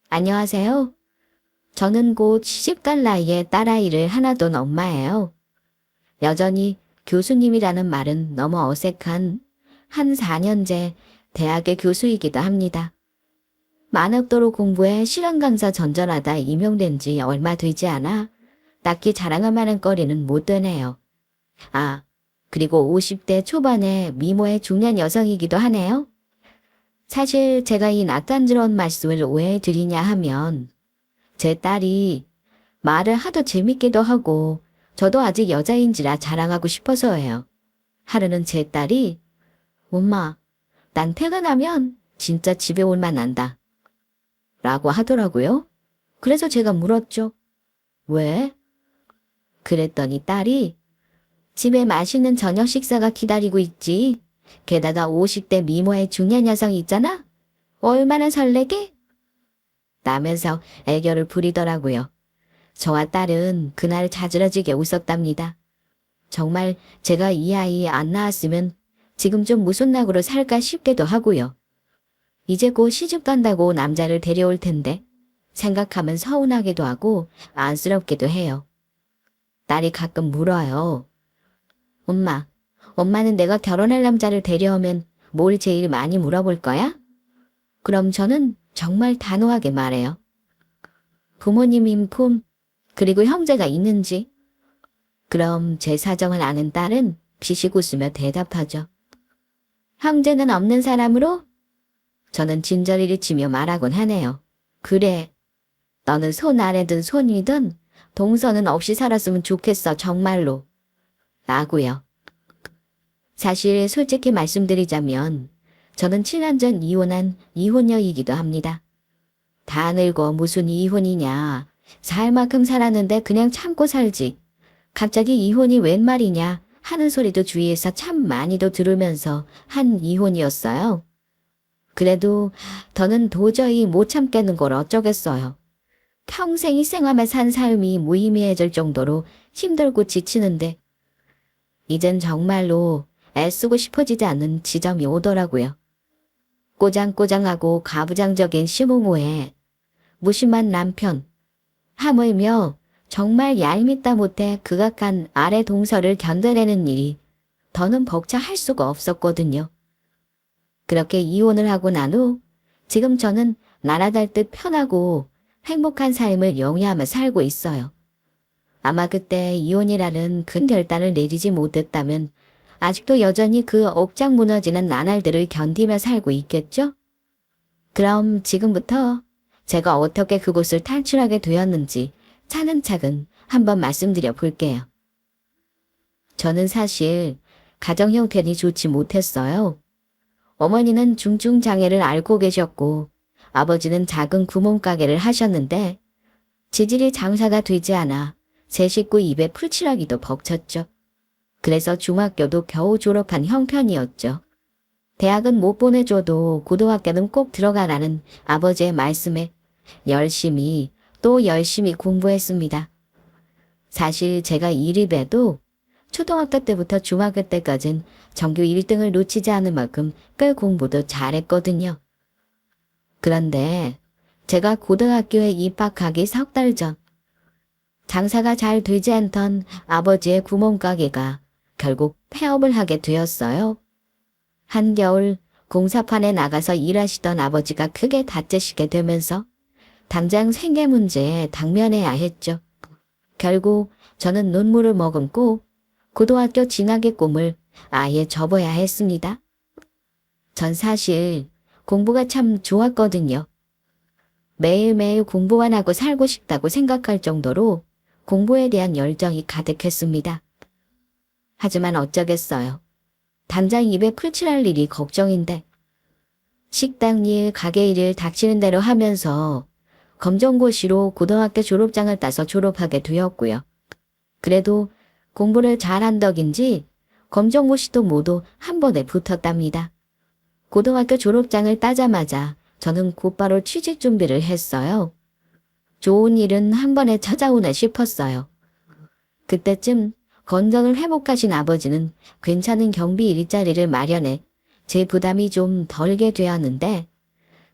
안녕하세요. 저는 곧 시집갈 나이에 딸아이를 하나 둔 엄마예요. 여전히 교수님이라는 말은 너무 어색한 한 4년제 대학의 교수이기도 합니다. 만학도로 공부에 실험 강사 전전하다 임용된 지 얼마 되지 않아 딱히 자랑할 만한 거리는 못 되네요. 아, 그리고 50대 초반의 미모의 중년 여성이기도 하네요. 사실 제가 이 낯간지러운 말씀을 오해해 드리냐 하면 제 딸이 말을 하도 재밌기도 하고 저도 아직 여자인지라 자랑하고 싶어서예요. 하루는 제 딸이 엄마, 난 퇴근하면 진짜 집에 올 만한다 라고 하더라고요. 그래서 제가 물었죠. 왜? 그랬더니 딸이 집에 맛있는 저녁 식사가 기다리고 있지. 게다가 50대 미모의 중년 여성이 있잖아. 얼마나 설레게? 라면서 애교를 부리더라고요. 저와 딸은 그날 자지러지게 웃었답니다. 정말 제가 이 아이 안 낳았으면 지금 좀 무슨 낙으로 살까 싶기도 하고요. 이제 곧 시집 간다고 남자를 데려올 텐데 생각하면 서운하기도 하고 안쓰럽기도 해요. 딸이 가끔 물어요. 엄마는 내가 결혼할 남자를 데려오면 뭘 제일 많이 물어볼 거야? 그럼 저는 정말 단호하게 말해요. 부모님 인품, 그리고 형제가 있는지. 그럼 제 사정을 아는 딸은 비식 웃으며 대답하죠. 형제는 없는 사람으로? 저는 진저리를 치며 말하곤 하네요. 그래, 너는 손 아래든 손 위든 동서는 없이 살았으면 좋겠어, 정말로. 라고요. 사실 솔직히 말씀드리자면 저는 7년 전 이혼한 이혼녀이기도 합니다. 다 늙어 무슨 이혼이냐. 살 만큼 살았는데 그냥 참고 살지. 갑자기 이혼이 웬 말이냐 하는 소리도 주위에서 참 많이도 들으면서 한 이혼이었어요. 그래도 더는 도저히 못 참겠는 걸 어쩌겠어요. 평생 희생하며 산 삶이 무의미해질 정도로 힘들고 지치는데 이젠 정말로 애쓰고 싶어지지 않는 지점이 오더라고요. 꼬장꼬장하고 가부장적인 시부모에 무심한 남편, 하물며 정말 얄밉다 못해 극악한 아래 동서를 견뎌내는 일이 더는 벅차할 수가 없었거든요. 그렇게 이혼을 하고 난 후 지금 저는 날아갈 듯 편하고 행복한 삶을 영위하며 살고 있어요. 아마 그때 이혼이라는 큰 결단을 내리지 못했다면 아직도 여전히 그 옥장 무너지는 나날들을 견디며 살고 있겠죠? 그럼 지금부터 제가 어떻게 그곳을 탈출하게 되었는지 차근차근 한번 말씀드려 볼게요. 저는 사실 가정 형편이 좋지 못했어요. 어머니는 중증장애를 앓고 계셨고 아버지는 작은 구멍가게를 하셨는데 지질이 장사가 되지 않아 제 식구 입에 풀칠하기도 벅찼죠. 그래서 중학교도 겨우 졸업한 형편이었죠. 대학은 못 보내줘도 고등학교는 꼭 들어가라는 아버지의 말씀에 열심히 또 열심히 공부했습니다. 사실 제가 이립에도 초등학교 때부터 중학교 때까진 전교 1등을 놓치지 않을 만큼 꽤 공부도 잘했거든요. 그런데 제가 고등학교에 입학하기 석 달 전 장사가 잘 되지 않던 아버지의 구멍가게가 결국 폐업을 하게 되었어요. 한겨울 공사판에 나가서 일하시던 아버지가 크게 다치시게 되면서 당장 생계 문제에 당면해야 했죠. 결국 저는 눈물을 머금고 고등학교 진학의 꿈을 아예 접어야 했습니다. 전 사실 공부가 참 좋았거든요. 매일매일 공부만 하고 살고 싶다고 생각할 정도로 공부에 대한 열정이 가득했습니다. 하지만 어쩌겠어요. 당장 입에 풀칠할 일이 걱정인데 식당 일, 가게 일을 닥치는 대로 하면서 검정고시로 고등학교 졸업장을 따서 졸업하게 되었고요. 그래도 공부를 잘한 덕인지 검정고시도 모두 한 번에 붙었답니다. 고등학교 졸업장을 따자마자 저는 곧바로 취직 준비를 했어요. 좋은 일은 한 번에 찾아오나 싶었어요. 그때쯤 건강을 회복하신 아버지는 괜찮은 경비 일자리를 마련해 제 부담이 좀 덜게 되었는데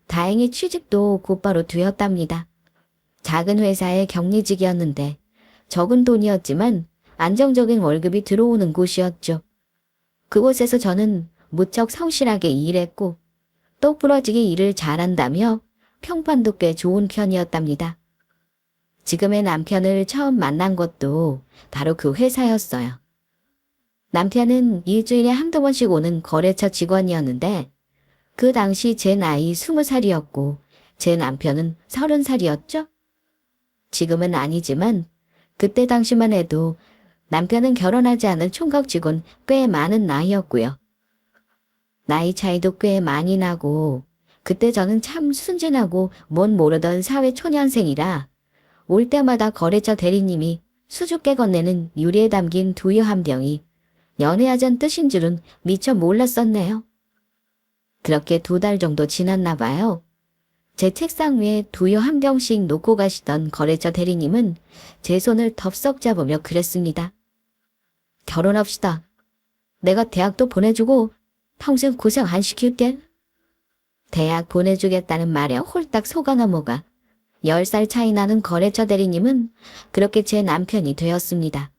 다행히 취직도 곧바로 되었답니다. 작은 회사의 격리직이었는데 적은 돈이었지만 안정적인 월급이 들어오는 곳이었죠. 그곳에서 저는 무척 성실하게 일했고 똑부러지게 일을 잘한다며 평판도 꽤 좋은 편이었답니다. 지금의 남편을 처음 만난 것도 바로 그 회사였어요. 남편은 일주일에 한두 번씩 오는 거래처 직원이었는데 그 당시 제 나이 20살이었고 제 남편은 30살이었죠. 지금은 아니지만 그때 당시만 해도 남편은 결혼하지 않은 총각 직원 꽤 많은 나이였고요. 나이 차이도 꽤 많이 나고 그때 저는 참 순진하고 뭔 모르던 사회 초년생이라 올 때마다 거래처 대리님이 수줍게 건네는 유리에 담긴 두유 한 병이 연애하자는 뜻인 줄은 미처 몰랐었네요. 그렇게 2달 정도 지났나 봐요. 제 책상 위에 두유 한 병씩 놓고 가시던 거래처 대리님은 제 손을 덥석 잡으며 그랬습니다. 결혼합시다. 내가 대학도 보내주고 평생 고생 안 시킬게. 대학 보내주겠다는 말에 홀딱 속아 넘어가 10살 차이 나는 거래처 대리님은 그렇게 제 남편이 되었습니다.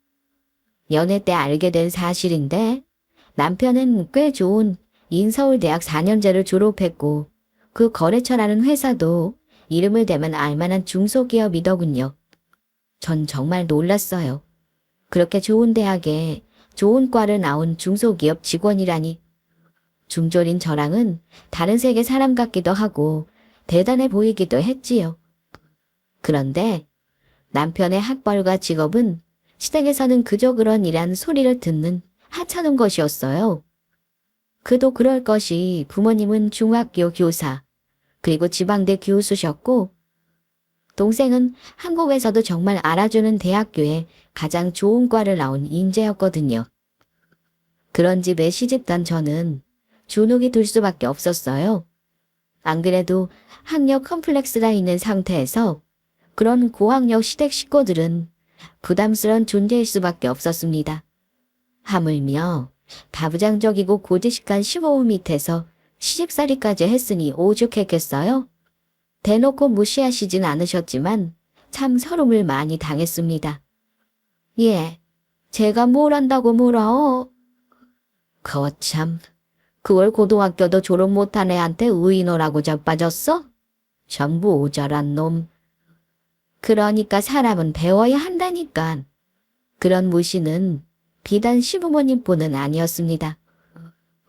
연애 때 알게 된 사실인데 남편은 꽤 좋은 인서울대학 4년제를 졸업했고 그 거래처라는 회사도 이름을 대면 알만한 중소기업이더군요. 전 정말 놀랐어요. 그렇게 좋은 대학에 좋은 과를 나온 중소기업 직원이라니. 중졸인 저랑은 다른 세계 사람 같기도 하고 대단해 보이기도 했지요. 그런데 남편의 학벌과 직업은 시댁에서는 그저 그런 이란 소리를 듣는 하찮은 것이었어요. 그도 그럴 것이 부모님은 중학교 교사, 그리고 지방대 교수셨고 동생은 한국에서도 정말 알아주는 대학교에 가장 좋은 과를 나온 인재였거든요. 그런 집에 시집간 저는 주눅이 들 수밖에 없었어요. 안 그래도 학력 컴플렉스가 있는 상태에서 그런 고학력 시댁 식구들은 부담스러운 존재일 수밖에 없었습니다. 하물며 다부장적이고 고지식한 시부모 밑에서 시집살이까지 했으니 오죽했겠어요? 대놓고 무시하시진 않으셨지만 참 서름을 많이 당했습니다. 예, 제가 뭘 안다고 뭐라오? 거참, 그월 고등학교도 졸업 못한 애한테 의인어라고 자빠졌어? 전부 오절한 놈. 그러니까 사람은 배워야 한다니까. 그런 무시는 비단 시부모님뿐은 아니었습니다.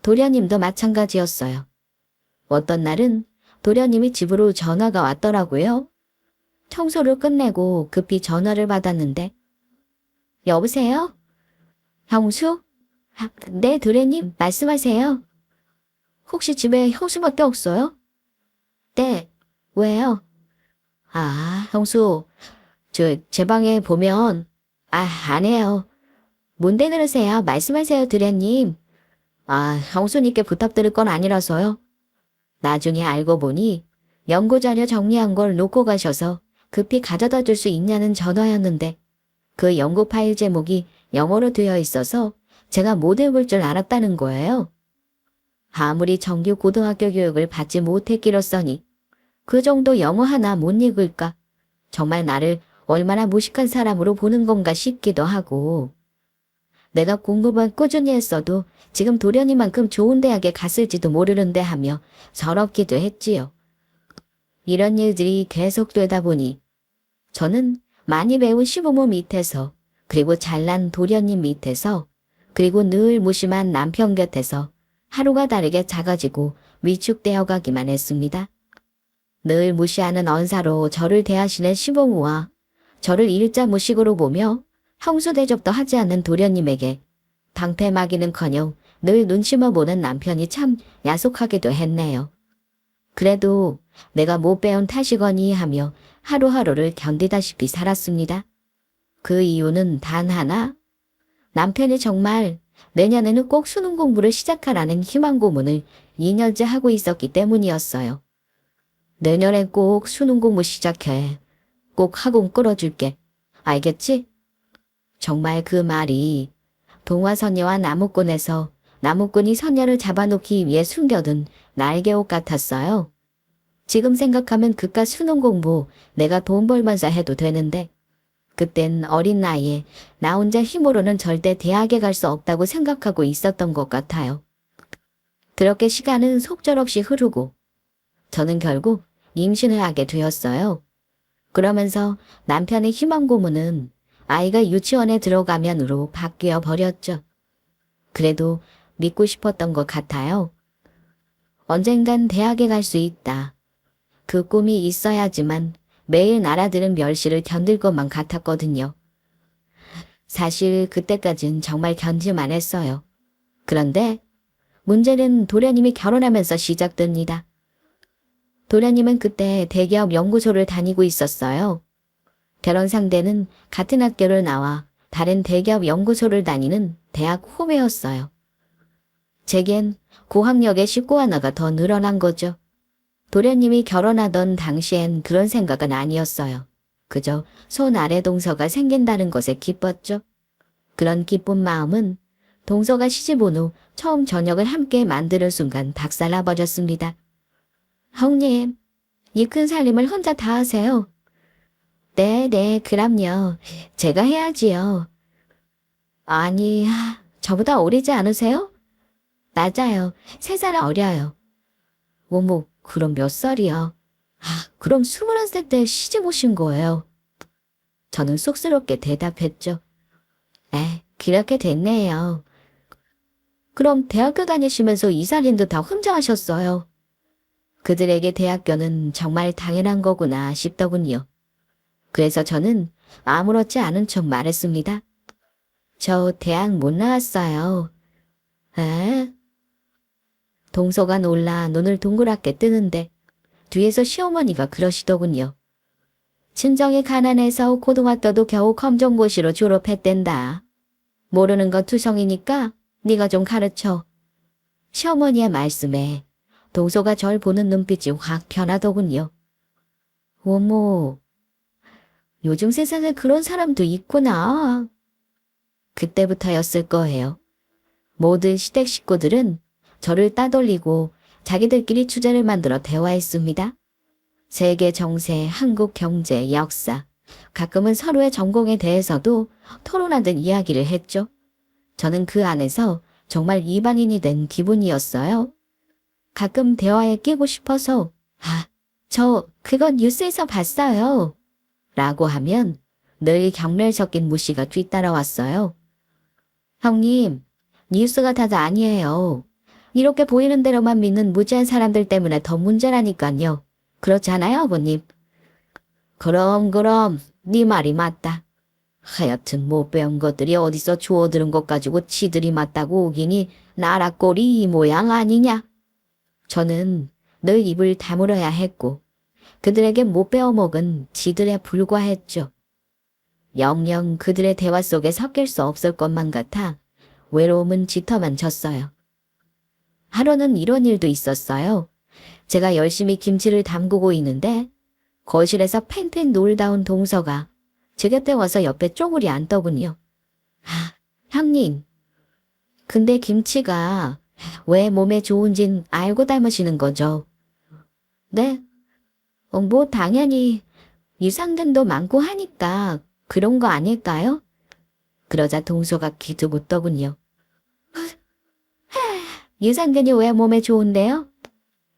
도련님도 마찬가지였어요. 어떤 날은 도련님이 집으로 전화가 왔더라고요. 청소를 끝내고 급히 전화를 받았는데 여보세요? 형수? 네, 도련님 말씀하세요. 혹시 집에 형수밖에 없어요? 네, 왜요? 아, 형수, 제 방에 보면, 안 해요. 뭔데 그러세요? 말씀하세요, 도련님. 아, 형수님께 부탁드릴 건 아니라서요. 나중에 알고 보니 연구자료 정리한 걸 놓고 가셔서 급히 가져다 줄 수 있냐는 전화였는데 그 연구 파일 제목이 영어로 되어 있어서 제가 못 읽을 줄 알았다는 거예요. 아무리 정규 고등학교 교육을 받지 못했기로써니 그 정도 영어 하나 못 읽을까? 정말 나를 얼마나 무식한 사람으로 보는 건가 싶기도 하고 내가 공부만 꾸준히 했어도 지금 도련이만큼 좋은 대학에 갔을지도 모르는데 하며 서럽기도 했지요. 이런 일들이 계속되다 보니 저는 많이 배운 시부모 밑에서 그리고 잘난 도련님 밑에서 그리고 늘 무심한 남편 곁에서 하루가 다르게 작아지고 위축되어 가기만 했습니다. 늘 무시하는 언사로 저를 대하시는 시부모와 저를 일자 무식으로 보며 형수 대접도 하지 않는 도련님에게 방패막이는커녕 늘 눈치만 보는 남편이 참 야속하기도 했네요. 그래도 내가 못 배운 탓이거니 하며 하루하루를 견디다시피 살았습니다. 그 이유는 단 하나. 남편이 정말 내년에는 꼭 수능 공부를 시작하라는 희망 고문을 2년째 하고 있었기 때문이었어요. 내년엔 꼭 수능 공부 시작해. 꼭 학원 끌어줄게. 알겠지? 정말 그 말이 동화선녀와 나무꾼에서 나무꾼이 선녀를 잡아놓기 위해 숨겨둔 날개옷 같았어요. 지금 생각하면 그깟 수능 공부 내가 돈 벌면서 해도 되는데 그땐 어린 나이에 나 혼자 힘으로는 절대 대학에 갈 수 없다고 생각하고 있었던 것 같아요. 그렇게 시간은 속절없이 흐르고 저는 결국 임신을 하게 되었어요. 그러면서 남편의 희망 고문은 아이가 유치원에 들어가면으로 바뀌어 버렸죠. 그래도 믿고 싶었던 것 같아요. 언젠간 대학에 갈 수 있다. 그 꿈이 있어야지만 매일 날아드는 멸시를 견딜 것만 같았거든요. 사실 그때까진 정말 견딜만 했어요. 그런데 문제는 도련님이 결혼하면서 시작됩니다. 도련님은 그때 대기업 연구소를 다니고 있었어요. 결혼 상대는 같은 학교를 나와 다른 대기업 연구소를 다니는 대학 후배였어요. 제겐 고학력의 식구 하나가 더 늘어난 거죠. 도련님이 결혼하던 당시엔 그런 생각은 아니었어요. 그저 손 아래 동서가 생긴다는 것에 기뻤죠. 그런 기쁜 마음은 동서가 시집 온 후 처음 저녁을 함께 만드는 순간 박살나버렸습니다. 형님, 이 큰 살림을 혼자 다 하세요. 네, 그럼요. 제가 해야지요. 아니, 저보다 어리지 않으세요? 맞아요. 3살 어려요. 어머, 그럼 몇 살이요? 그럼 21살 때 시집 오신 거예요. 저는 쑥스럽게 대답했죠. 그렇게 됐네요. 그럼 대학교 다니시면서 이사님도 다 혼자 하셨어요. 그들에게 대학교는 정말 당연한 거구나 싶더군요. 그래서 저는 아무렇지 않은 척 말했습니다. 저 대학 못 나왔어요. 에? 동서가 놀라 눈을 동그랗게 뜨는데 뒤에서 시어머니가 그러시더군요. 친정이 가난해서 고등학교도 겨우 검정고시로 졸업했댄다. 모르는 거 투성이니까 네가 좀 가르쳐. 시어머니의 말씀에 동서가 절 보는 눈빛이 확 변하더군요. 어머, 요즘 세상에 그런 사람도 있구나. 그때부터였을 거예요. 모든 시댁 식구들은 저를 따돌리고 자기들끼리 주제를 만들어 대화했습니다. 세계 정세, 한국 경제, 역사, 가끔은 서로의 전공에 대해서도 토론하듯 이야기를 했죠. 저는 그 안에서 정말 이방인이 된 기분이었어요. 가끔 대화에 끼고 싶어서 저 그건 뉴스에서 봤어요. 라고 하면 늘 경멸 섞인 무시가 뒤따라왔어요. 형님, 뉴스가 다가 아니에요. 이렇게 보이는 대로만 믿는 무지한 사람들 때문에 더 문제라니까요. 그렇지 않아요, 아버님? 그럼, 네 말이 맞다. 하여튼 못 배운 것들이 어디서 주워들은 것 가지고 지들이 맞다고 오기니 나라 꼴이 이 모양 아니냐. 저는 늘 입을 다물어야 했고 그들에게 못 배워먹은 지들에 불과했죠. 영영 그들의 대화 속에 섞일 수 없을 것만 같아 외로움은 짙어만 졌어요. 하루는 이런 일도 있었어요. 제가 열심히 김치를 담그고 있는데 거실에서 팽팽 놀다 온 동서가 제 곁에 와서 옆에 쪼그리 앉더군요. 형님, 근데 김치가 왜 몸에 좋은진 알고 닮으시는 거죠? 네? 뭐 당연히 유산균도 많고 하니까 그런 거 아닐까요? 그러자 동서가 기득 웃더군요. 유산균이 왜 몸에 좋은데요?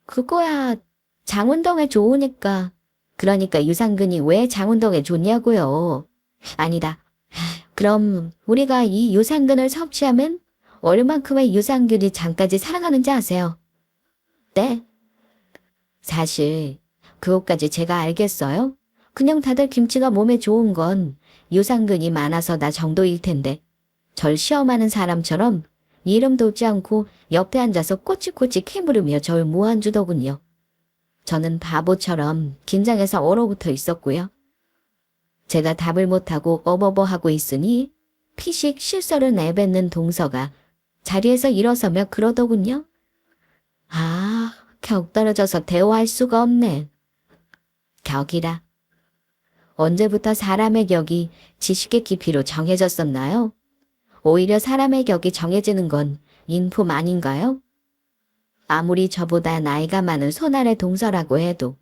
그거야 장운동에 좋으니까. 그러니까 유산균이 왜 장운동에 좋냐고요. 아니다. 그럼 우리가 이 유산균을 섭취하면 얼만큼의 유산균이 장까지 살아가는지 아세요? 네? 사실 그것까지 제가 알겠어요? 그냥 다들 김치가 몸에 좋은 건 유산균이 많아서다 정도일 텐데 절 시험하는 사람처럼 이름 돋지 않고 옆에 앉아서 꼬치꼬치 캐물으며 절 무안주더군요. 저는 바보처럼 긴장해서 얼어붙어 있었고요. 제가 답을 못하고 어버버하고 있으니 피식 실소를 내뱉는 동서가 자리에서 일어서며 그러더군요. 격 떨어져서 대화할 수가 없네. 격이라. 언제부터 사람의 격이 지식의 깊이로 정해졌었나요? 오히려 사람의 격이 정해지는 건 인품 아닌가요? 아무리 저보다 나이가 많은 손아래 동서라고 해도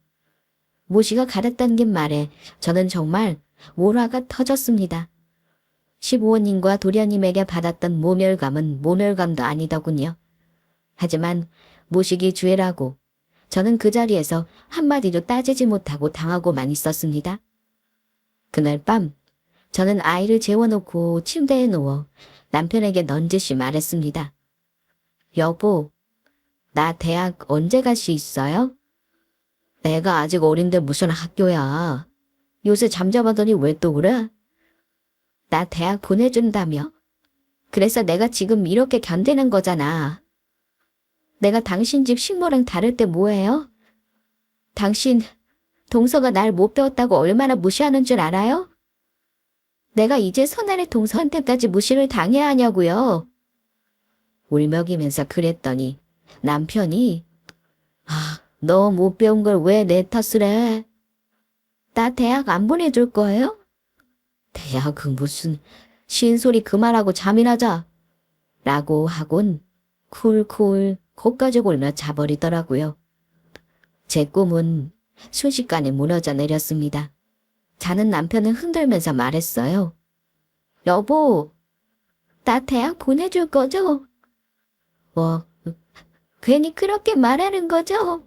모씨가 가르쳐준 말에 저는 정말 몰화가 터졌습니다. 15호님과 도련님에게 받았던 모멸감은 모멸감도 아니더군요. 하지만 모시기 주애라고 저는 그 자리에서 한마디도 따지지 못하고 당하고만 있었습니다. 그날 밤 저는 아이를 재워놓고 침대에 누워 남편에게 넌지시 말했습니다. 여보, 나 대학 언제 갈 수 있어요? 내가 아직 어린데 무슨 학교야. 요새 잠잡아더니 왜 또 그래? 나 대학 보내준다며. 그래서 내가 지금 이렇게 견디는 거잖아. 내가 당신 집 식모랑 다를 때 뭐예요? 당신 동서가 날 못 배웠다고 얼마나 무시하는 줄 알아요? 내가 이제 손아래 동서한테까지 무시를 당해야 하냐고요. 울먹이면서 그랬더니 남편이 너 못 배운 걸 왜 내 탓을 해? 나 대학 안 보내줄 거예요? 대학은 무슨 쉰소리 그만하고 잠이나 자. 라고 하곤 쿨쿨 코까지 골며 자버리더라고요. 제 꿈은 순식간에 무너져 내렸습니다. 자는 남편은 흔들면서 말했어요. 여보, 나 대학 보내줄 거죠? 괜히 그렇게 말하는 거죠?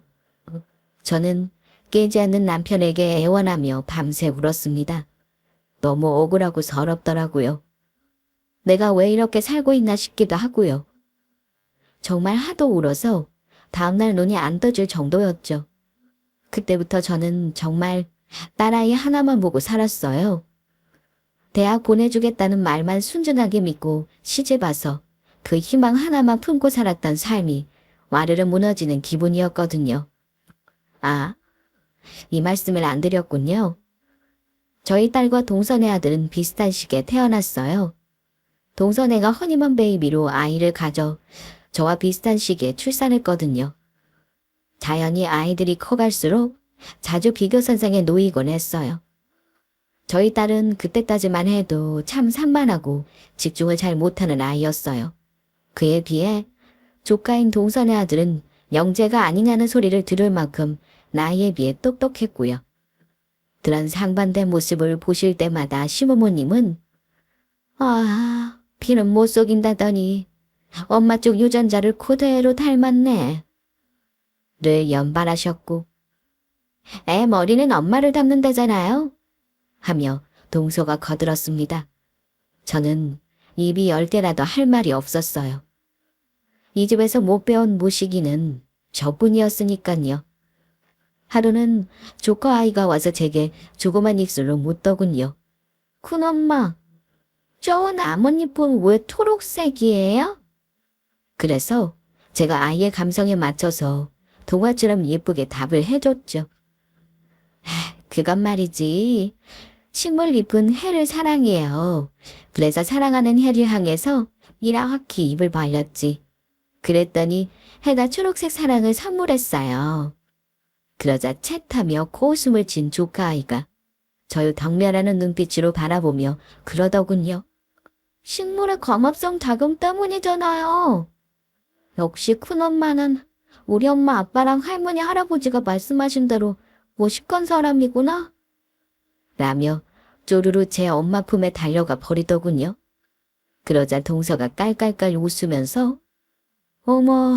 저는 깨지 않는 남편에게 애원하며 밤새 울었습니다. 너무 억울하고 서럽더라고요. 내가 왜 이렇게 살고 있나 싶기도 하고요. 정말 하도 울어서 다음날 눈이 안 떠질 정도였죠. 그때부터 저는 정말 딸아이 하나만 보고 살았어요. 대학 보내주겠다는 말만 순진하게 믿고 시집와서 그 희망 하나만 품고 살았던 삶이 와르르 무너지는 기분이었거든요. 이 말씀을 안 드렸군요. 저희 딸과 동선의 아들은 비슷한 시기에 태어났어요. 동선애가 허니문 베이비로 아이를 가져 저와 비슷한 시기에 출산했거든요. 자연히 아이들이 커갈수록 자주 비교 선상에 놓이곤 했어요. 저희 딸은 그때까지만 해도 참 산만하고 집중을 잘 못하는 아이였어요. 그에 비해 조카인 동선의 아들은 영재가 아니냐는 소리를 들을 만큼 나이에 비해 똑똑했고요. 그런 상반된 모습을 보실 때마다 시부모님은 피는 못 속인다더니 엄마 쪽 유전자를 그대로 닮았네. 를 연발하셨고 애 머리는 엄마를 닮는다잖아요. 하며 동서가 거들었습니다. 저는 입이 열 개라도 할 말이 없었어요. 이 집에서 못 배운 모시기는 저뿐이었으니까요. 하루는 조카 아이가 와서 제게 조그만 입술로 묻더군요. 큰엄마, 저 나뭇잎은 왜 초록색이에요? 그래서 제가 아이의 감성에 맞춰서 동화처럼 예쁘게 답을 해줬죠. 그건 말이지. 식물잎은 해를 사랑해요. 그래서 사랑하는 해를 향해서 이렇게 입을 벌렸지. 그랬더니 해가 초록색 사랑을 선물했어요. 그러자 채타며 코웃음을 친 조카 아이가 저를 덕멸하는 눈빛으로 바라보며 그러더군요. 식물의 광합성 작용 때문이잖아요. 역시 큰엄마는 우리 엄마 아빠랑 할머니 할아버지가 말씀하신 대로 무식한 사람이구나. 라며 쪼르르 제 엄마 품에 달려가 버리더군요. 그러자 동서가 깔깔깔 웃으면서 어머,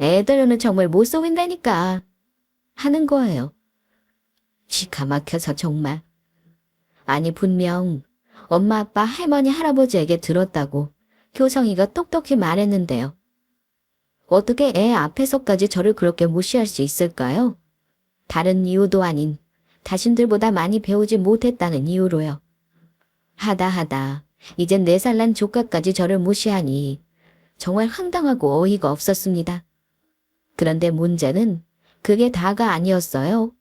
애들은 정말 못 속인다니까 하는 거예요. 기가 막혀서 정말. 아니 분명 엄마 아빠 할머니 할아버지에게 들었다고 효성이가 똑똑히 말했는데요. 어떻게 애 앞에서까지 저를 그렇게 무시할 수 있을까요? 다른 이유도 아닌 자신들보다 많이 배우지 못했다는 이유로요. 하다 이젠 4살 난 조카까지 저를 무시하니 정말 황당하고 어이가 없었습니다. 그런데 문제는 그게 다가 아니었어요.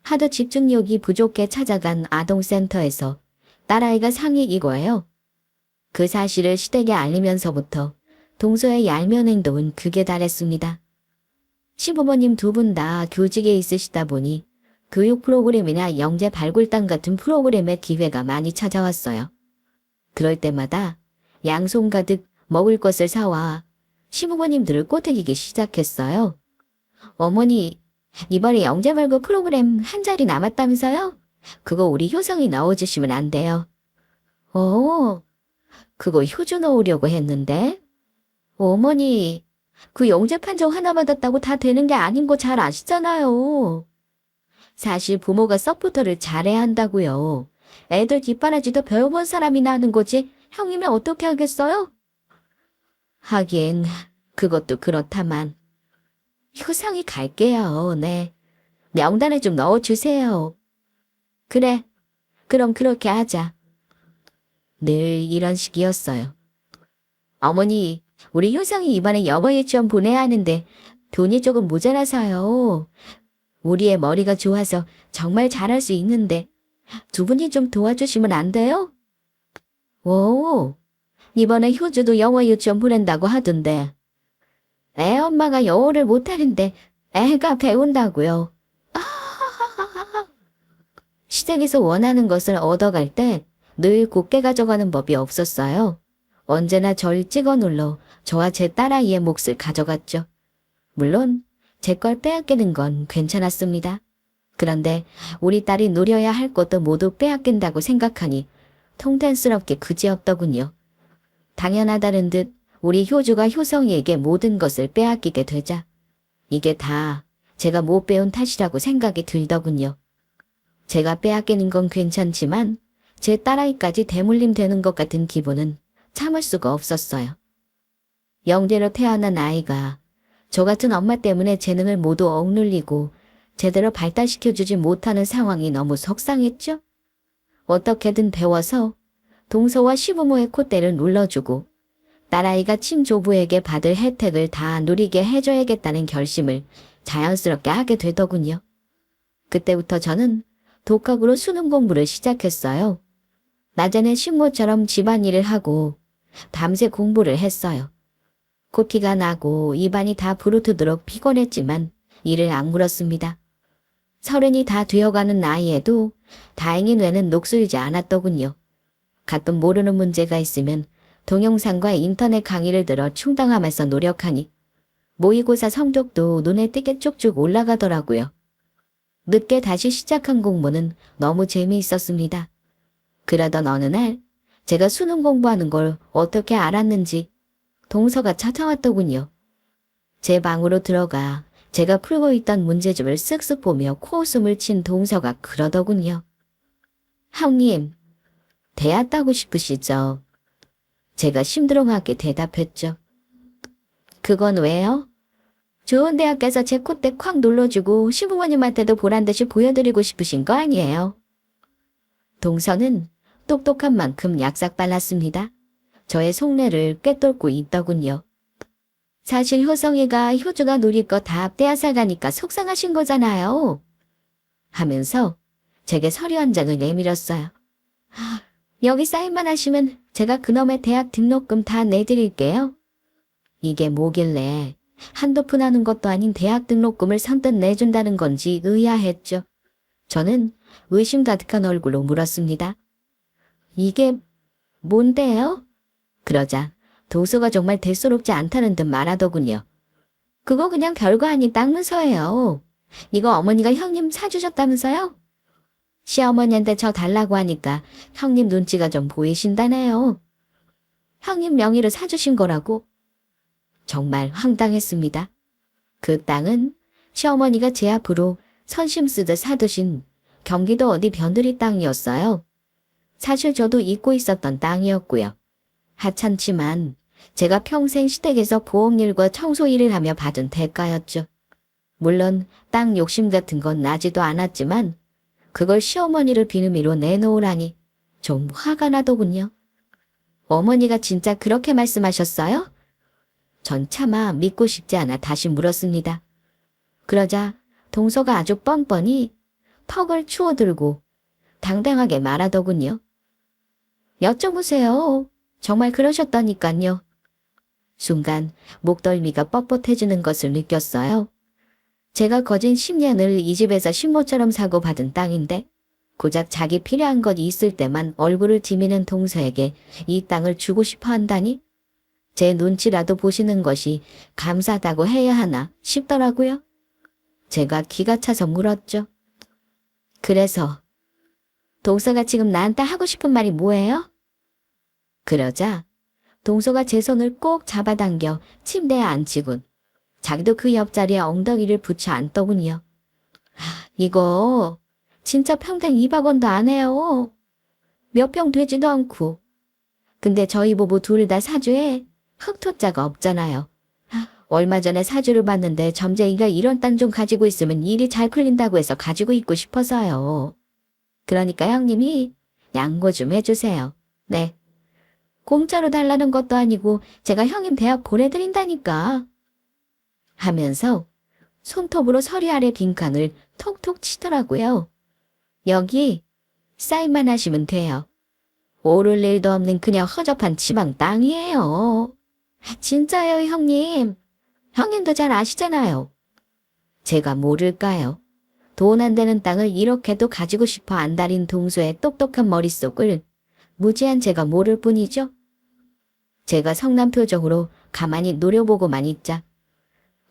하도 집중력이 부족해 찾아간 아동센터에서 딸아이가 상위 이거예요. 그 사실을 시댁에 알리면서부터 동서의 얄미운 행동은 극에 달했습니다. 시부모님 두 분 다 교직에 있으시다 보니 교육 프로그램이나 영재 발굴단 같은 프로그램의 기회가 많이 찾아왔어요. 그럴 때마다 양손 가득 먹을 것을 사와 시부모님들을 꼬드기기 시작했어요. 어머니, 이번에 영재 말고 프로그램 한 자리 남았다면서요? 그거 우리 효성이 넣어주시면 안 돼요. 그거 효주 넣으려고 했는데. 어머니, 그 영재 판정 하나 받았다고 다 되는 게 아닌 거 잘 아시잖아요. 사실 부모가 서포터를 잘해야 한다고요. 애들 뒷바라지도 배워본 사람이나 하는 거지 형님이 어떻게 하겠어요? 하긴 그것도 그렇다만. 효성이 갈게요. 네. 명단에 좀 넣어주세요. 그래. 그럼 그렇게 하자. 늘 이런 식이었어요. 어머니, 우리 효성이 이번에 영어 유치원 보내야 하는데 돈이 조금 모자라서요. 우리 애 머리가 좋아서 정말 잘할 수 있는데 두 분이 좀 도와주시면 안 돼요? 오, 이번에 효주도 영어 유치원 보낸다고 하던데. 애 엄마가 영어를 못하는데 애가 배운다고요. 시댁에서 원하는 것을 얻어갈 때 늘 곱게 가져가는 법이 없었어요. 언제나 절 찍어 눌러 저와 제 딸아이의 몫을 가져갔죠. 물론 제 걸 빼앗기는 건 괜찮았습니다. 그런데 우리 딸이 누려야 할 것도 모두 빼앗긴다고 생각하니 통탄스럽게 그지없더군요. 당연하다는 듯 우리 효주가 효성이에게 모든 것을 빼앗기게 되자 이게 다 제가 못 배운 탓이라고 생각이 들더군요. 제가 빼앗기는 건 괜찮지만 제 딸아이까지 대물림 되는 것 같은 기분은 참을 수가 없었어요. 영재로 태어난 아이가 저 같은 엄마 때문에 재능을 모두 억눌리고 제대로 발달시켜주지 못하는 상황이 너무 속상했죠. 어떻게든 배워서 동서와 시부모의 콧대를 눌러주고 딸아이가 친조부에게 받을 혜택을 다 누리게 해줘야겠다는 결심을 자연스럽게 하게 되더군요. 그때부터 저는 독학으로 수능 공부를 시작했어요. 낮에는 신모처럼 집안일을 하고 밤새 공부를 했어요. 코피가 나고 입안이 다 부르트도록 피곤했지만 이를 악물었습니다. 30이 다 되어가는 나이에도 다행히 뇌는 녹슬지 않았더군요. 가끔 모르는 문제가 있으면 동영상과 인터넷 강의를 들어 충당하면서 노력하니 모의고사 성적도 눈에 띄게 쭉쭉 올라가더라고요. 늦게 다시 시작한 공부는 너무 재미있었습니다. 그러던 어느 날 제가 수능 공부하는 걸 어떻게 알았는지 동서가 찾아왔더군요. 제 방으로 들어가 제가 풀고 있던 문제집을 쓱쓱 보며 코웃음을 친 동서가 그러더군요. 형님, 대학 따고 싶으시죠? 제가 심드렁하게 대답했죠. 그건 왜요? 좋은 대학 가서 제 콧대 콱 눌러주고 시부모님한테도 보란듯이 보여드리고 싶으신 거 아니에요? 동서는 똑똑한 만큼 약삭 빨랐습니다. 저의 속내를 꿰뚫고 있더군요. 사실 효성이가 효주가 누릴 거 다 빼앗아가니까 속상하신 거잖아요. 하면서 제게 서류 한 장을 내밀었어요. 여기 사인만 하시면 제가 그놈의 대학 등록금 다 내드릴게요. 이게 뭐길래 한두 푼 하는 것도 아닌 대학 등록금을 선뜻 내준다는 건지 의아했죠. 저는 의심 가득한 얼굴로 물었습니다. 이게 뭔데요? 그러자 도서가 정말 대수롭지 않다는 듯 말하더군요. 그거 그냥 별거 아닌 땅 문서예요. 이거 어머니가 형님 사주셨다면서요? 시어머니한테 저 달라고 하니까 형님 눈치가 좀 보이신다네요. 형님 명의로 사주신 거라고? 정말 황당했습니다. 그 땅은 시어머니가 제 앞으로 선심 쓰듯 사두신 경기도 어디 변두리 땅이었어요. 사실 저도 잊고 있었던 땅이었고요. 하찮지만 제가 평생 시댁에서 보험일과 청소일을 하며 받은 대가였죠. 물론 땅 욕심 같은 건 나지도 않았지만 그걸 시어머니를 비누미로 내놓으라니 좀 화가 나더군요. 어머니가 진짜 그렇게 말씀하셨어요? 전 차마 믿고 싶지 않아 다시 물었습니다. 그러자 동서가 아주 뻔뻔히 턱을 추어들고 당당하게 말하더군요. 여쭤보세요. 정말 그러셨다니깐요. 순간 목덜미가 뻣뻣해지는 것을 느꼈어요. 제가 거진 10년을 이 집에서 신모처럼 사고 받은 땅인데 고작 자기 필요한 것 있을 때만 얼굴을 디미는 동서에게 이 땅을 주고 싶어 한다니? 제 눈치라도 보시는 것이 감사하다고 해야 하나 싶더라고요. 제가 기가 차서 물었죠. 그래서 동서가 지금 나한테 하고 싶은 말이 뭐예요? 그러자 동서가 제 손을 꼭 잡아당겨 침대에 앉히곤 자기도 그 옆자리에 엉덩이를 붙여 앉더군요. 이거 진짜 평생 200원도 안 해요. 몇 평 되지도 않고. 근데 저희 부부 둘 다 사주에 흑토자가 없잖아요. 얼마 전에 사주를 봤는데 점쟁이가 이런 땅 좀 가지고 있으면 일이 잘 풀린다고 해서 가지고 있고 싶어서요. 그러니까 형님이 양보 좀 해주세요. 네. 공짜로 달라는 것도 아니고 제가 형님 대학 보내드린다니까. 하면서 손톱으로 서리 아래 빈칸을 톡톡 치더라고요. 여기 사인만 하시면 돼요. 오를 일도 없는 그냥 허접한 지방 땅이에요. 진짜요, 형님. 형님도 잘 아시잖아요. 제가 모를까요? 돈 안 되는 땅을 이렇게도 가지고 싶어 안달인 동서의 똑똑한 머릿속을 무지한 제가 모를 뿐이죠. 제가 성난 표정으로 가만히 노려보고만 있자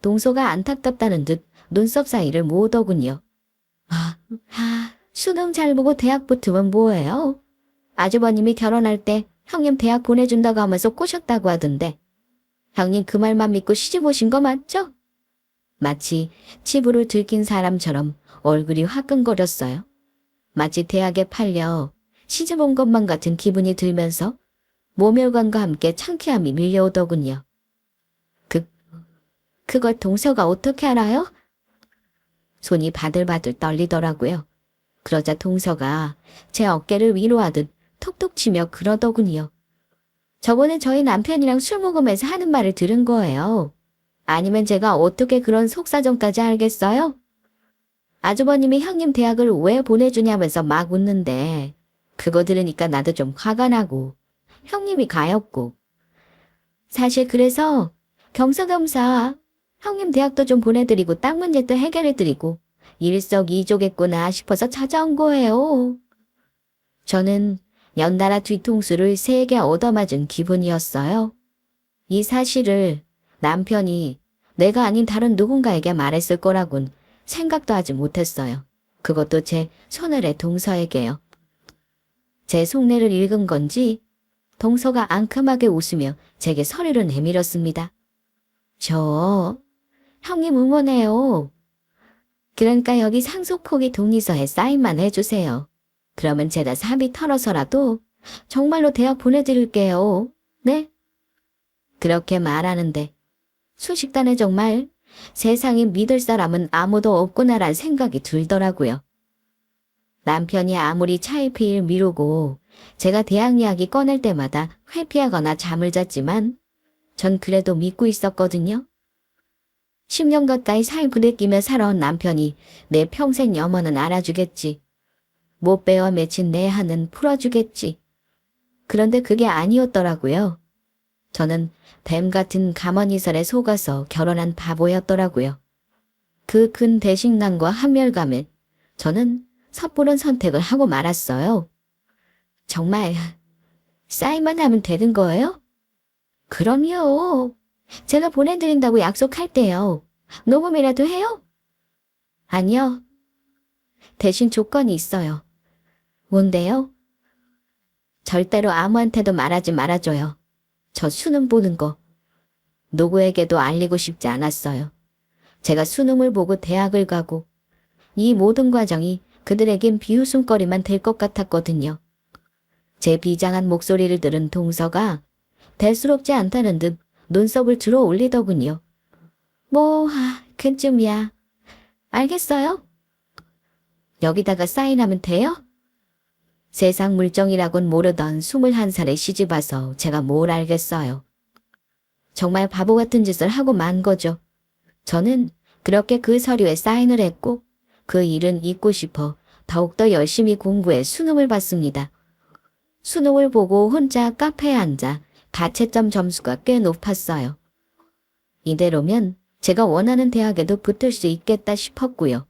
동서가 안타깝다는 듯 눈썹 사이를 모으더군요. 수능 잘 보고 대학 붙으면 뭐예요? 아주버님이 결혼할 때 형님 대학 보내준다고 하면서 꼬셨다고 하던데 형님 그 말만 믿고 시집 오신 거 맞죠? 마치 치부를 들킨 사람처럼 얼굴이 화끈거렸어요. 마치 대학에 팔려 시집 온 것만 같은 기분이 들면서 모멸감과 함께 창피함이 밀려오더군요. 그걸 동서가 어떻게 알아요? 손이 바들바들 떨리더라고요. 그러자 동서가 제 어깨를 위로하듯 톡톡 치며 그러더군요. 저번에 저희 남편이랑 술 먹으면서 하는 말을 들은 거예요. 아니면 제가 어떻게 그런 속사정까지 알겠어요? 아주버님이 형님 대학을 왜 보내주냐면서 막 웃는데 그거 들으니까 나도 좀 화가 나고 형님이 가엾고 사실 그래서 겸사겸사 형님 대학도 좀 보내드리고 땅 문제도 해결해드리고 일석이조겠구나 싶어서 찾아온 거예요. 저는 연달아 뒤통수를 3개 얻어맞은 기분이었어요. 이 사실을 남편이 내가 아닌 다른 누군가에게 말했을 거라곤 생각도 하지 못했어요. 그것도 제 손을의 동서에게요. 제 속내를 읽은 건지 동서가 앙큼하게 웃으며 제게 서류를 내밀었습니다. 저 형님 응원해요. 그러니까 여기 상속포기 동의서에 사인만 해주세요. 그러면 제가 사비 털어서라도 정말로 대학 보내드릴게요. 네? 그렇게 말하는데 수식단에 정말 세상에 믿을 사람은 아무도 없구나란 생각이 들더라고요. 남편이 아무리 차일피일 미루고 제가 대학 이야기 꺼낼 때마다 회피하거나 잠을 잤지만 전 그래도 믿고 있었거든요. 10년 가까이 살 부대끼며 살아온 남편이 내 평생 염원은 알아주겠지. 못 배워 맺힌 내 한은 풀어주겠지. 그런데 그게 아니었더라고요. 저는 뱀 같은 가머니설에 속아서 결혼한 바보였더라고요. 그 큰 대식남과 한멸감에 저는 섣부른 선택을 하고 말았어요. 정말 사인만 하면 되는 거예요? 그럼요. 제가 보내드린다고 약속할게요. 녹음이라도 해요? 아니요. 대신 조건이 있어요. 뭔데요? 절대로 아무한테도 말하지 말아줘요. 저 수능 보는 거. 누구에게도 알리고 싶지 않았어요. 제가 수능을 보고 대학을 가고 이 모든 과정이 그들에겐 비웃음거리만 될 것 같았거든요. 제 비장한 목소리를 들은 동서가 대수롭지 않다는 듯 눈썹을 들어 올리더군요. 그쯤이야. 알겠어요? 여기다가 사인하면 돼요? 세상 물정이라곤 모르던 21살에 시집와서 제가 뭘 알겠어요. 정말 바보 같은 짓을 하고 만 거죠. 저는 그렇게 그 서류에 사인을 했고 그 일은 잊고 싶어 더욱더 열심히 공부해 수능을 봤습니다. 수능을 보고 혼자 카페에 앉아 가채점 점수가 꽤 높았어요. 이대로면 제가 원하는 대학에도 붙을 수 있겠다 싶었고요.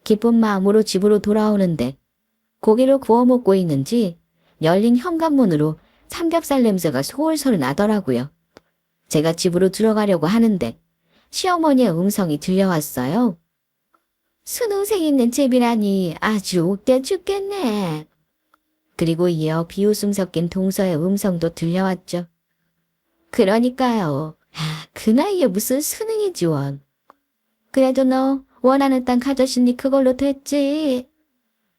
기쁜 마음으로 집으로 돌아오는데 고기를 구워 먹고 있는지 열린 현관문으로 삼겹살 냄새가 솔솔 나더라고요. 제가 집으로 들어가려고 하는데 시어머니의 음성이 들려왔어요. 순우생 있는 집이라니 아주 웃겨 죽겠네. 그리고 이어 비웃음 섞인 동서의 음성도 들려왔죠. 그러니까요. 그 나이에 무슨 수능이지 원. 그래도 너 원하는 땅 가졌으니 그걸로 됐지.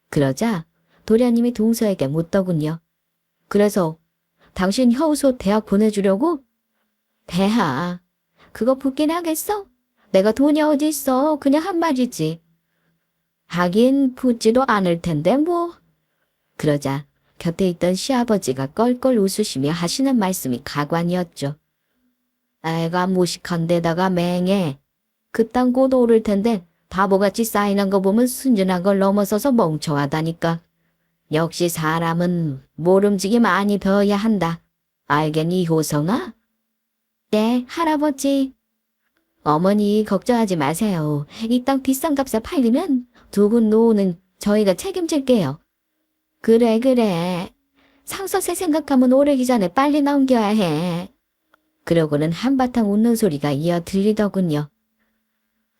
그러자 도련님이 동서에게 묻더군요. 그래서 당신 효소 대학 보내주려고? 대하, 그거 붙긴 하겠어? 내가 돈이 어디 있어. 그냥 한 말이지. 하긴 붙지도 않을 텐데 뭐. 그러자 곁에 있던 시아버지가 껄껄 웃으시며 하시는 말씀이 가관이었죠. 애가 무식한데다가 맹해. 그 땅 곧 오를 텐데 바보같이 쌓이는 거 보면 순진한 걸 넘어서서 멍청하다니까. 역시 사람은 모름지기 많이 배워야 한다. 알겠니, 효성아? 네, 할아버지. 어머니 걱정하지 마세요. 이 땅 비싼 값에 팔리면 두 분 노후는 저희가 책임질게요. 그래. 상서세 생각하면 오래기 전에 빨리 넘겨야 해. 그러고는 한바탕 웃는 소리가 이어 들리더군요.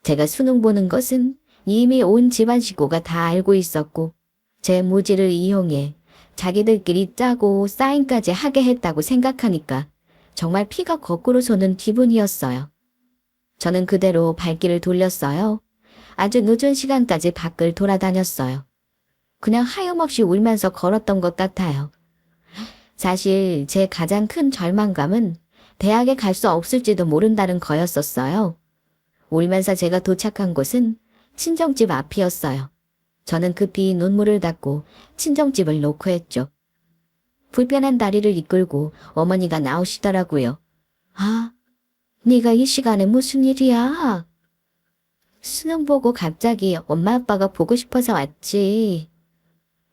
제가 수능 보는 것은 이미 온 집안 식구가 다 알고 있었고 제 무지를 이용해 자기들끼리 짜고 사인까지 하게 했다고 생각하니까 정말 피가 거꾸로 솟는 기분이었어요. 저는 그대로 발길을 돌렸어요. 아주 늦은 시간까지 밖을 돌아다녔어요. 그냥 하염없이 울면서 걸었던 것 같아요. 사실 제 가장 큰 절망감은 대학에 갈 수 없을지도 모른다는 거였었어요. 울면서 제가 도착한 곳은 친정집 앞이었어요. 저는 급히 눈물을 닦고 친정집을 놓고 했죠. 불편한 다리를 이끌고 어머니가 나오시더라고요. 아, 네가 이 시간에 무슨 일이야? 수능 보고 갑자기 엄마 아빠가 보고 싶어서 왔지.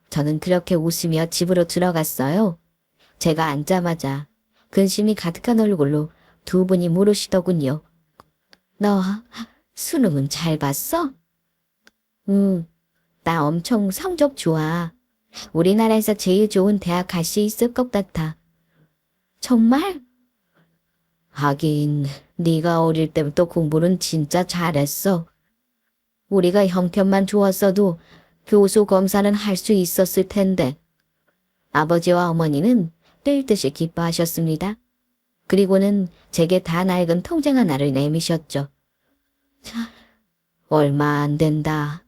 저는 그렇게 웃으며 집으로 들어갔어요. 제가 앉자마자 근심이 가득한 얼굴로 두 분이 물으시더군요. 너 수능은 잘 봤어? 응, 나 엄청 성적 좋아. 우리나라에서 제일 좋은 대학 갈 수 있을 것 같아. 정말? 하긴 네가 어릴 때부터 공부는 진짜 잘했어. 우리가 형편만 좋았어도 교수 검사는 할 수 있었을 텐데. 아버지와 어머니는 뜰 듯이 기뻐하셨습니다. 그리고는 제게 다 낡은 통장 하나를 내미셨죠. 얼마 안 된다.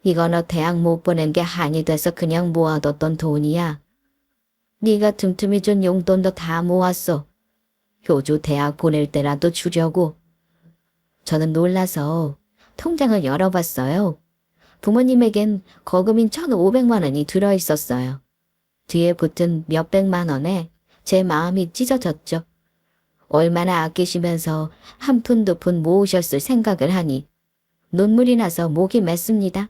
이거 너 대학 못 보낸 게 한이 돼서 그냥 모아뒀던 돈이야. 네가 틈틈이 준 용돈도 다 모았어. 효주 대학 보낼 때라도 주려고. 저는 놀라서 통장을 열어봤어요. 부모님에겐 거금인 1,500만 원이 들어있었어요. 뒤에 붙은 몇백만 원에 제 마음이 찢어졌죠. 얼마나 아끼시면서 한 푼 두 푼 모으셨을 생각을 하니 눈물이 나서 목이 맸습니다.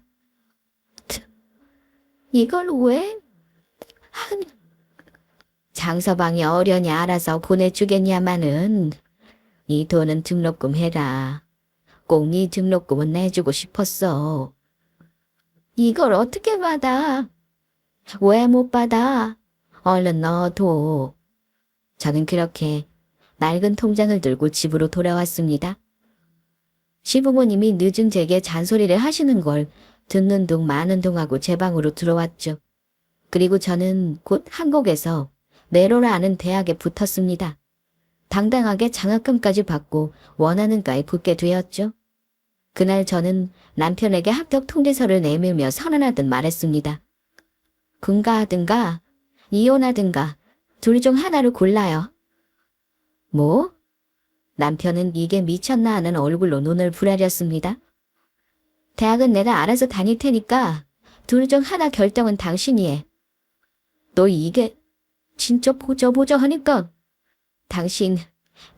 이걸 왜? 장서방이 어련히 알아서 보내주겠냐마는 이 돈은 등록금 해라. 꼭 네 등록금은 내주고 싶었어. 이걸 어떻게 받아? 왜 못 받아? 얼른 넣어둬. 저는 그렇게 낡은 통장을 들고 집으로 돌아왔습니다. 시부모님이 늦은 제게 잔소리를 하시는 걸 듣는 둥 마는 둥 하고 제 방으로 들어왔죠. 그리고 저는 곧 한국에서 내로라 하는 대학에 붙었습니다. 당당하게 장학금까지 받고 원하는 과에 붙게 되었죠. 그날 저는 남편에게 합격 통지서를 내밀며 선언하듯 말했습니다. 군가하든가 이혼하든가 둘 중 하나를 골라요. 뭐? 남편은 이게 미쳤나 하는 얼굴로 눈을 부라렸습니다. 대학은 내가 알아서 다닐 테니까 둘 중 하나 결정은 당신이 해. 너 이게 진짜 보저 하니까. 당신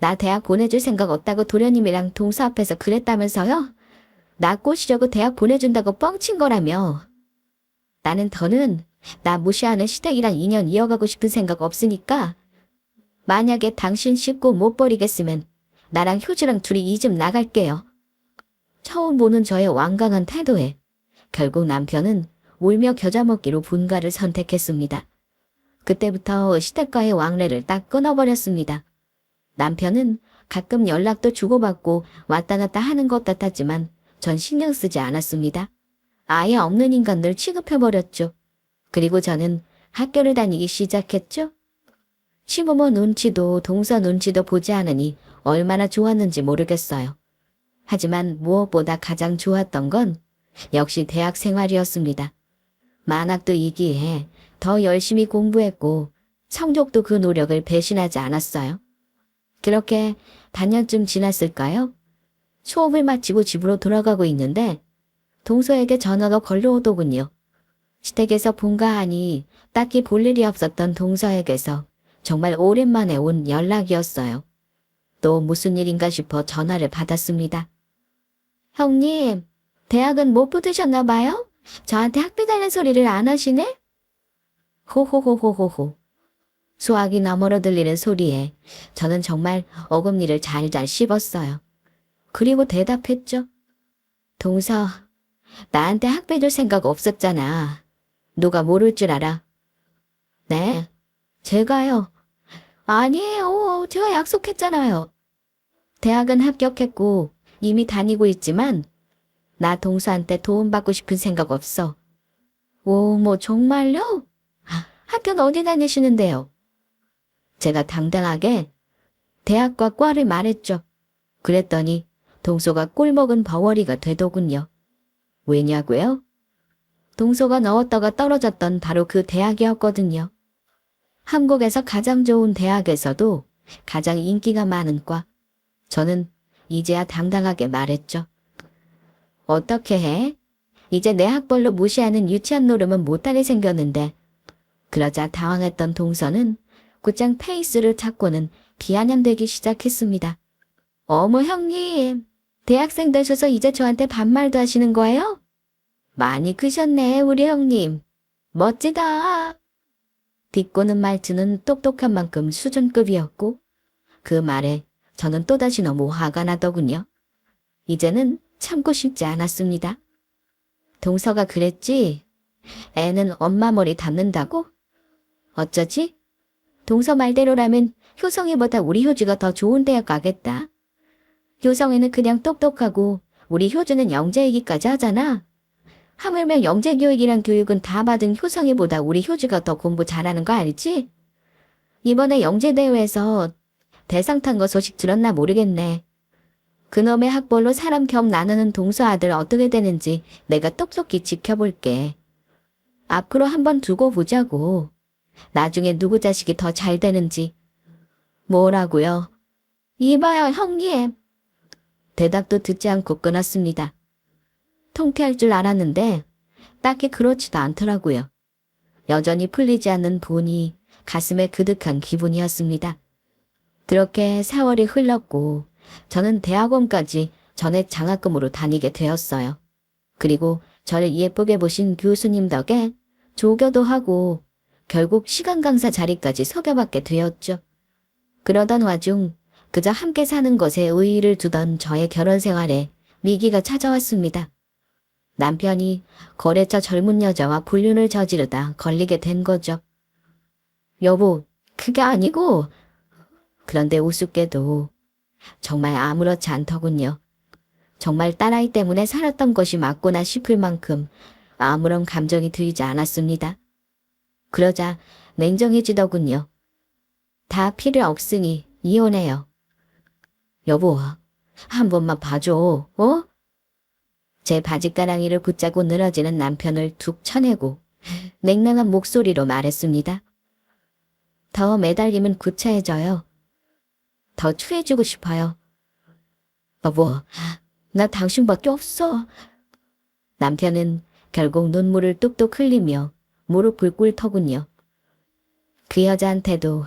나 대학 보내줄 생각 없다고 도련님이랑 동서 앞에서 그랬다면서요? 나 꼬시려고 대학 보내준다고 뻥친 거라며. 나는 더는 나 무시하는 시댁이랑 인연 이어가고 싶은 생각 없으니까 만약에 당신 씹고 못 버리겠으면 나랑 효주랑 둘이 이 집 나갈게요. 처음 보는 저의 완강한 태도에 결국 남편은 울며 겨자 먹기로 분가를 선택했습니다. 그때부터 시댁과의 왕래를 딱 끊어버렸습니다. 남편은 가끔 연락도 주고받고 왔다 갔다 하는 것 같았지만 전 신경 쓰지 않았습니다. 아예 없는 인간들 취급해버렸죠. 그리고 저는 학교를 다니기 시작했죠. 시부모 눈치도 동서 눈치도 보지 않으니 얼마나 좋았는지 모르겠어요. 하지만 무엇보다 가장 좋았던 건 역시 대학 생활이었습니다. 만학도 이기해 더 열심히 공부했고 성적도 그 노력을 배신하지 않았어요. 그렇게 반년쯤 지났을까요? 수업을 마치고 집으로 돌아가고 있는데 동서에게 전화가 걸려오더군요. 시댁에서 본가 하니 딱히 볼 일이 없었던 동서에게서 정말 오랜만에 온 연락이었어요. 또 무슨 일인가 싶어 전화를 받았습니다. 형님, 대학은 못 붙으셨나 봐요? 저한테 학비 달는 소리를 안 하시네? 호호호호호호. 수학이 너머로 들리는 소리에 저는 정말 어금니를 잘잘 씹었어요. 그리고 대답했죠. 동서, 나한테 학비 줄 생각 없었잖아. 누가 모를 줄 알아? 네, 제가요. 아니에요. 제가 약속했잖아요. 대학은 합격했고 이미 다니고 있지만 나 동서한테 도움받고 싶은 생각 없어. 오, 뭐 정말요? 학교는 어디 다니시는데요? 제가 당당하게 대학과 과를 말했죠. 그랬더니 동서가 꿀먹은 버워리가 되더군요. 왜냐고요? 동서가 넣었다가 떨어졌던 바로 그 대학이었거든요. 한국에서 가장 좋은 대학에서도 가장 인기가 많은 과. 저는 이제야 당당하게 말했죠. 어떻게 해? 이제 내 학벌로 무시하는 유치한 노름은 못하게 생겼는데. 그러자 당황했던 동서는 곧장 페이스를 찾고는 비아냥대기 시작했습니다. 어머 형님, 대학생 되셔서 이제 저한테 반말도 하시는 거예요? 많이 크셨네 우리 형님. 멋지다. 비꼬는 말투는 똑똑한 만큼 수준급이었고 그 말에 저는 또다시 너무 화가 나더군요. 이제는 참고 싶지 않았습니다. 동서가 그랬지? 애는 엄마 머리 닮는다고? 어쩌지? 동서 말대로라면 효성이보다 우리 효주가 더 좋은 대학 가겠다. 효성이는 그냥 똑똑하고 우리 효주는 영재이기까지 하잖아. 하물며 영재교육이란 교육은 다 받은 효성이보다 우리 효주가 더 공부 잘하는 거 알지? 이번에 영재대회에서 대상 탄 거 소식 들었나 모르겠네. 그놈의 학벌로 사람 겸 나누는 동서 아들 어떻게 되는지 내가 똑똑히 지켜볼게. 앞으로 한번 두고 보자고. 나중에 누구 자식이 더 잘 되는지. 뭐라고요? 이봐요 형님. 대답도 듣지 않고 끊었습니다. 통쾌할 줄 알았는데 딱히 그렇지도 않더라고요. 여전히 풀리지 않는 분이 가슴에 그득한 기분이었습니다. 그렇게 4월이 흘렀고 저는 대학원까지 전액 장학금으로 다니게 되었어요. 그리고 저를 예쁘게 보신 교수님 덕에 조교도 하고 결국 시간 강사 자리까지 서겨받게 되었죠. 그러던 와중 그저 함께 사는 것에 의의를 두던 저의 결혼 생활에 위기가 찾아왔습니다. 남편이 거래처 젊은 여자와 불륜을 저지르다 걸리게 된 거죠. 여보, 그게 아니고. 그런데 우습게도 정말 아무렇지 않더군요. 정말 딸아이 때문에 살았던 것이 맞구나 싶을 만큼 아무런 감정이 들지 않았습니다. 그러자 냉정해지더군요. 다 필요 없으니 이혼해요. 여보, 한 번만 봐줘, 어? 제 바지가랑이를 붙잡고 늘어지는 남편을 툭 쳐내고 냉랭한 목소리로 말했습니다. 더 매달리면 구차해져요. 더 추해지고 싶어요. 여보, 나 당신밖에 없어. 남편은 결국 눈물을 뚝뚝 흘리며 무릎을 꿇더군요. 그 여자한테도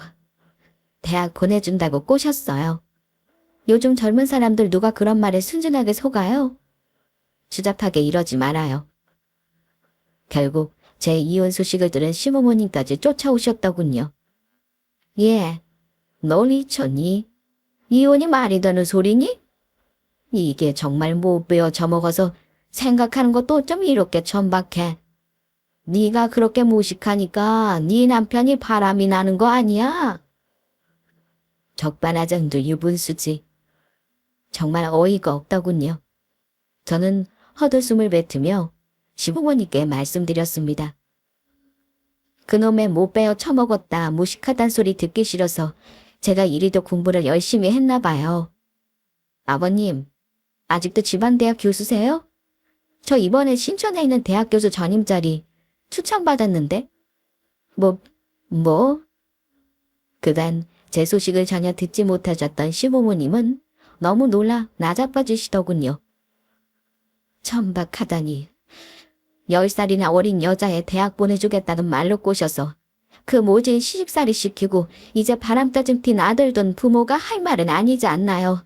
대학 보내준다고 꼬셨어요. 요즘 젊은 사람들 누가 그런 말에 순진하게 속아요? 추잡하게 이러지 말아요. 결국 제 이혼 소식을 들은 시부모님까지 쫓아오셨더군요. 예, 널 미쳤니? 이혼이 말이 되는 소리니? 이게 정말 못 배워 저먹어서 생각하는 것도 좀 이렇게 천박해. 네가 그렇게 무식하니까 네 남편이 바람이 나는 거 아니야? 적반하장도 유분수지. 정말 어이가 없더군요. 저는 헛웃음을 뱉으며 시부모님께 말씀드렸습니다. 그놈의 못 베어 처먹었다 무식하단 소리 듣기 싫어서 제가 이리도 공부를 열심히 했나 봐요. 아버님, 아직도 집안대학 교수세요? 저 이번에 신촌에 있는 대학 교수 전임 자리 추천받았는데? 뭐? 그간 제 소식을 전혀 듣지 못하셨던 시부모님은 너무 놀라 나자빠지시더군요. 천박하다니. 10살이나 어린 여자애 대학 보내주겠다는 말로 꼬셔서 그 모진 시집살이 시키고 이제 바람따짐 튄 아들 둔 부모가 할 말은 아니지 않나요?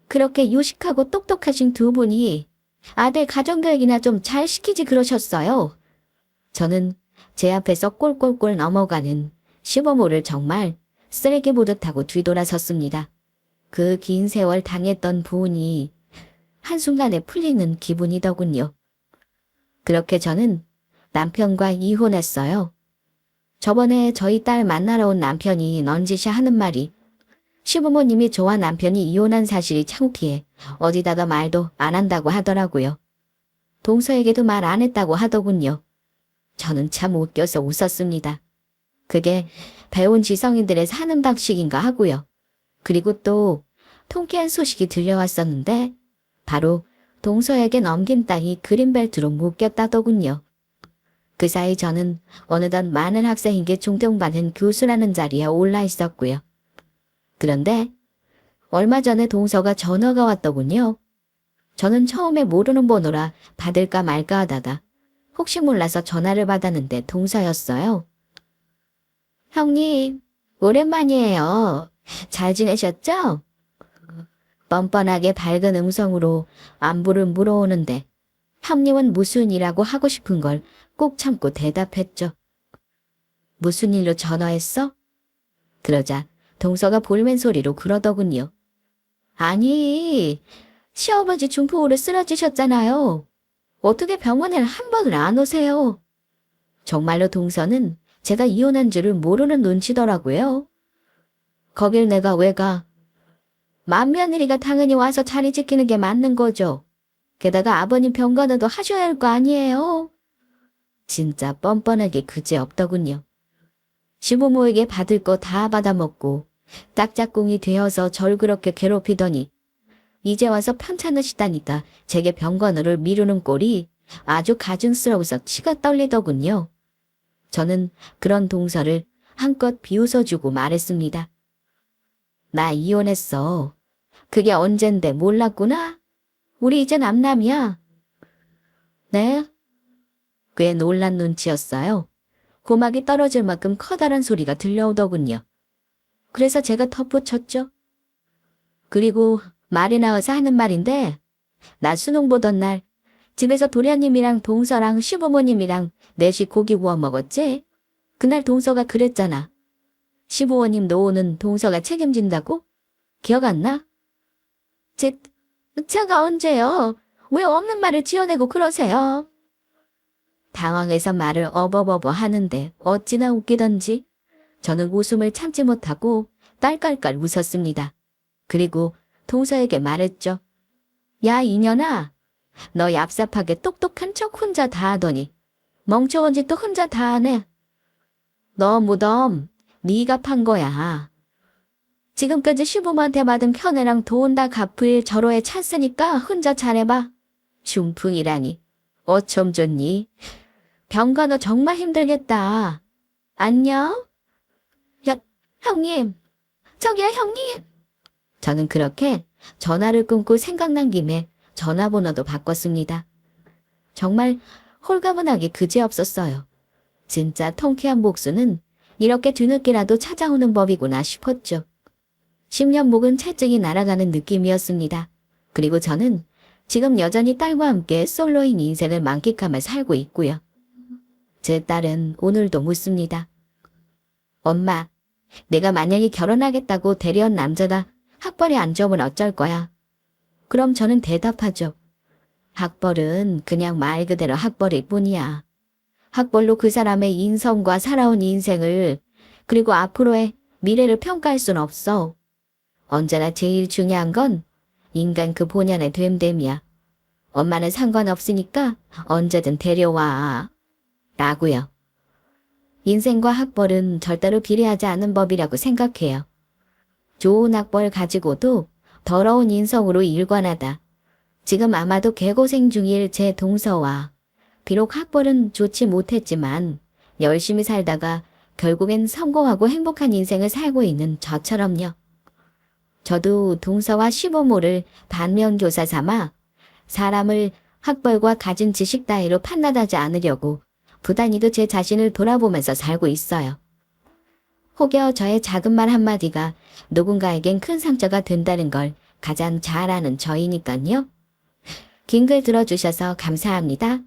그렇게 유식하고 똑똑하신 두 분이 아들 가정교육이나 좀 잘 시키지 그러셨어요. 저는 제 앞에서 꼴꼴꼴 넘어가는 시부모를 정말 쓰레기 보듯 하고 뒤돌아섰습니다. 그 긴 세월 당했던 부은이 한순간에 풀리는 기분이더군요. 그렇게 저는 남편과 이혼했어요. 저번에 저희 딸 만나러 온 남편이 넌지시 하는 말이 시부모님이 저와 남편이 이혼한 사실이 창피해 어디다가 말도 안 한다고 하더라고요. 동서에게도 말 안 했다고 하더군요. 저는 참 웃겨서 웃었습니다. 그게 배운 지성인들의 사는 방식인가 하고요. 그리고 또 통쾌한 소식이 들려왔었는데 바로 동서에게 넘긴 딸이 그린벨트로 묶였다더군요. 그 사이 저는 어느덧 많은 학생에게 존경받는 교수라는 자리에 올라 있었고요. 그런데 얼마 전에 동서가 전화가 왔더군요. 저는 처음에 모르는 번호라 받을까 말까 하다가 혹시 몰라서 전화를 받았는데 동서였어요. 형님, 오랜만이에요. 잘 지내셨죠? 뻔뻔하게 밝은 음성으로 안부를 물어오는데 형님은 무슨 일하고 하고 싶은 걸 꼭 참고 대답했죠. 무슨 일로 전화했어? 그러자 동서가 볼멘 소리로 그러더군요. 아니, 시아버지 중풍으로 쓰러지셨잖아요. 어떻게 병원에 한 번을 안 오세요? 정말로 동서는 제가 이혼한 줄을 모르는 눈치더라고요. 거길 내가 왜 가? 맏며느리가 당연히 와서 자리 지키는 게 맞는 거죠. 게다가 아버님 병간호도 하셔야 할 거 아니에요. 진짜 뻔뻔하게 그지없더군요. 시부모에게 받을 거 다 받아먹고 딱짝꿍이 되어서 절 그렇게 괴롭히더니 이제 와서 편찮으시다니까 제게 병간호를 미루는 꼴이 아주 가증스러워서 치가 떨리더군요. 저는 그런 동서를 한껏 비웃어주고 말했습니다. 나 이혼했어. 그게 언젠데 몰랐구나? 우리 이제 남남이야. 네? 꽤 놀란 눈치였어요. 고막이 떨어질 만큼 커다란 소리가 들려오더군요. 그래서 제가 덧붙였죠. 그리고 말이 나와서 하는 말인데 나 수능 보던 날 집에서 도련님이랑 동서랑 시부모님이랑 넷이 고기 구워 먹었지? 그날 동서가 그랬잖아. 시부모님 노후는 동서가 책임진다고? 기억 안 나? 제가 언제요? 왜 없는 말을 지어내고 그러세요? 당황해서 말을 어버버버 하는데 어찌나 웃기던지 저는 웃음을 참지 못하고 딸깔깔 웃었습니다. 그리고 동서에게 말했죠. 야 이년아, 너 얍삽하게 똑똑한 척 혼자 다 하더니 멍청한 짓도 혼자 다 하네. 너 무덤 네가 판 거야. 지금까지 시부모한테 받은 편애랑 돈 다 갚을 절호에 찼으니까 혼자 잘해봐. 중풍이라니. 어쩜 좋니? 병간호 정말 힘들겠다. 안녕? 형님. 저기요 형님. 저는 그렇게 전화를 끊고 생각난 김에 전화번호도 바꿨습니다. 정말 홀가분하게 그지없었어요. 진짜 통쾌한 복수는 이렇게 뒤늦게라도 찾아오는 법이구나 싶었죠. 10년 묵은 채증이 날아가는 느낌이었습니다. 그리고 저는 지금 여전히 딸과 함께 솔로인 인생을 만끽하며 살고 있고요. 제 딸은 오늘도 묻습니다. 엄마, 내가 만약에 결혼하겠다고 데려온 남자가 학벌이 안 좋으면 어쩔 거야? 그럼 저는 대답하죠. 학벌은 그냥 말 그대로 학벌일 뿐이야. 학벌로 그 사람의 인성과 살아온 인생을 그리고 앞으로의 미래를 평가할 순 없어. 언제나 제일 중요한 건 인간 그 본연의 됨됨이야. 엄마는 상관없으니까 언제든 데려와. 라고요. 인생과 학벌은 절대로 비례하지 않는 법이라고 생각해요. 좋은 학벌 가지고도 더러운 인성으로 일관하다. 지금 아마도 개고생 중일 제 동서와 비록 학벌은 좋지 못했지만 열심히 살다가 결국엔 성공하고 행복한 인생을 살고 있는 저처럼요. 저도 동서와 시부모를 반면교사 삼아 사람을 학벌과 가진 지식 따위로 판단하지 않으려고 부단히도 제 자신을 돌아보면서 살고 있어요. 혹여 저의 작은 말 한마디가 누군가에겐 큰 상처가 된다는 걸 가장 잘 아는 저이니깐요. 긴 글 들어주셔서 감사합니다.